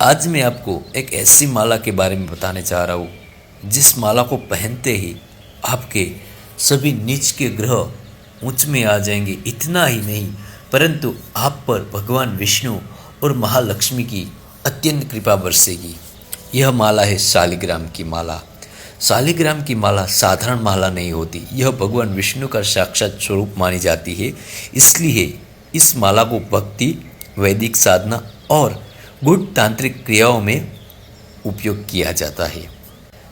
आज मैं आपको एक ऐसी माला के बारे में बताने जा रहा हूँ जिस माला को पहनते ही आपके सभी नीच के ग्रह ऊंच में आ जाएंगे। इतना ही नहीं परंतु आप पर भगवान विष्णु और महालक्ष्मी की अत्यंत कृपा बरसेगी। यह माला है शालिग्राम की माला। शालिग्राम की माला साधारण माला नहीं होती, यह भगवान विष्णु का साक्षात स्वरूप मानी जाती है। इसलिए इस माला को भक्ति, वैदिक साधना और गुड तांत्रिक क्रियाओं में उपयोग किया जाता है।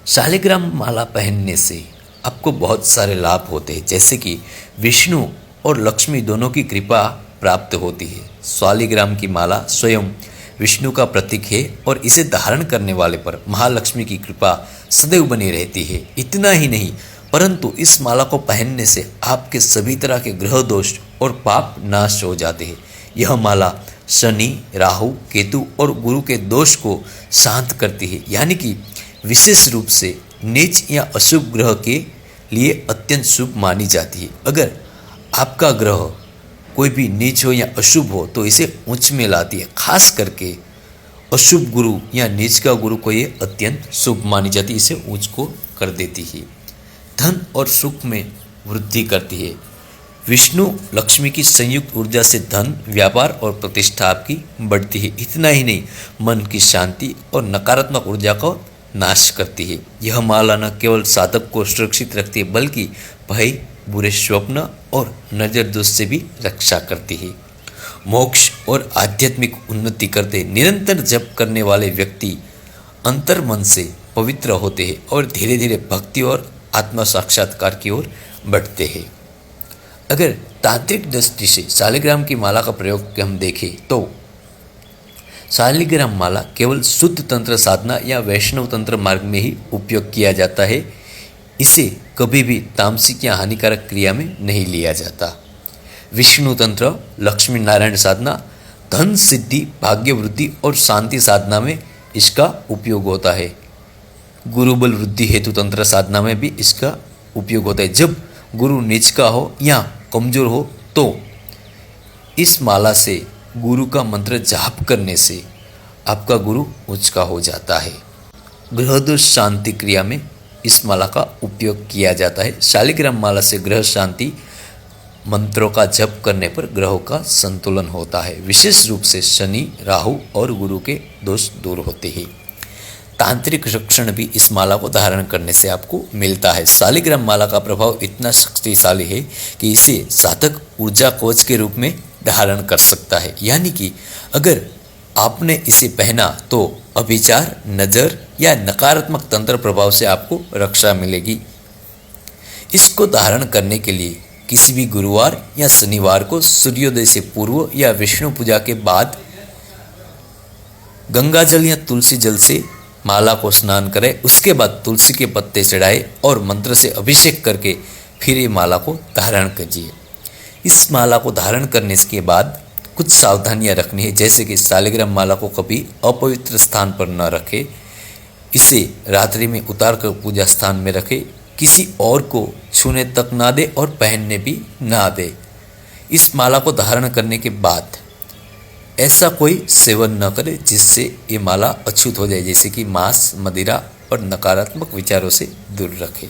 शालिग्राम माला पहनने से आपको बहुत सारे लाभ होते हैं, जैसे कि विष्णु और लक्ष्मी दोनों की कृपा प्राप्त होती है। शालिग्राम की माला स्वयं विष्णु का प्रतीक है और इसे धारण करने वाले पर महालक्ष्मी की कृपा सदैव बनी रहती है। इतना ही नहीं परंतु इस माला को पहनने से आपके सभी तरह के ग्रह दोष और पाप नाश हो जाते हैं। यह माला शनि, राहु, केतु और गुरु के दोष को शांत करती है, यानी कि विशेष रूप से नीच या अशुभ ग्रह के लिए अत्यंत शुभ मानी जाती है। अगर आपका ग्रह कोई भी नीच हो या अशुभ हो तो इसे उच्च में लाती है। खास करके अशुभ गुरु या नीच का गुरु को ये अत्यंत शुभ मानी जाती है, इसे उच्च को कर देती है। धन और सुख में वृद्धि करती है। विष्णु लक्ष्मी की संयुक्त ऊर्जा से धन, व्यापार और प्रतिष्ठा आपकी बढ़ती है। इतना ही नहीं मन की शांति और नकारात्मक ऊर्जा को नाश करती है। यह माला न केवल साधक को सुरक्षित रखती है बल्कि भय, बुरे स्वप्न और नजर दोष से भी रक्षा करती है। मोक्ष और आध्यात्मिक उन्नति करते निरंतर जप करने वाले व्यक्ति अंतर मन से पवित्र होते हैं और धीरे धीरे भक्ति और आत्म साक्षात्कार की ओर बढ़ते हैं। अगर तांत्रिक दृष्टि से शालिग्राम की माला का प्रयोग हम देखें तो शालिग्राम माला केवल शुद्ध तंत्र साधना या वैष्णव तंत्र मार्ग में ही उपयोग किया जाता है। इसे कभी भी तामसिक या हानिकारक क्रिया में नहीं लिया जाता। विष्णु तंत्र, लक्ष्मी नारायण साधना, धन सिद्धि, भाग्य वृद्धि और शांति साधना में इसका उपयोग होता है। गुरु बल वृद्धि हेतु तंत्र साधना में भी इसका उपयोग होता है। जब गुरु नीच का हो या कमजोर हो तो इस माला से गुरु का मंत्र जाप करने से आपका गुरु उच्च का हो जाता है। ग्रह दोष शांति क्रिया में इस माला का उपयोग किया जाता है। शालिग्राम माला से ग्रह शांति मंत्रों का जप करने पर ग्रहों का संतुलन होता है। विशेष रूप से शनि, राहु और गुरु के दोष दूर होते हैं। तांत्रिक रक्षण भी इस माला को धारण करने से आपको मिलता है। शालिग्राम माला का प्रभाव इतना शक्तिशाली है कि इसे साधक ऊर्जा कोष के रूप में धारण कर सकता है, यानी कि अगर आपने इसे पहना तो अभिचार, नजर या नकारात्मक तंत्र प्रभाव से आपको रक्षा मिलेगी। इसको धारण करने के लिए किसी भी गुरुवार या शनिवार को सूर्योदय से पूर्व या विष्णु पूजा के बाद गंगा जल या तुलसी जल से माला को स्नान करें। उसके बाद तुलसी के पत्ते चढ़ाए और मंत्र से अभिषेक करके फिर ये माला को धारण कीजिए। इस माला को धारण करने के बाद कुछ सावधानियां रखनी है, जैसे कि शालिग्राम माला को कभी अपवित्र स्थान पर न रखें, इसे रात्रि में उतार कर पूजा स्थान में रखें, किसी और को छूने तक ना दे और पहनने भी ना दे। इस माला को धारण करने के बाद ऐसा कोई सेवन न करे जिससे ये माला अछूत हो जाए, जैसे कि मांस, मदिरा और नकारात्मक विचारों से दूर रखे।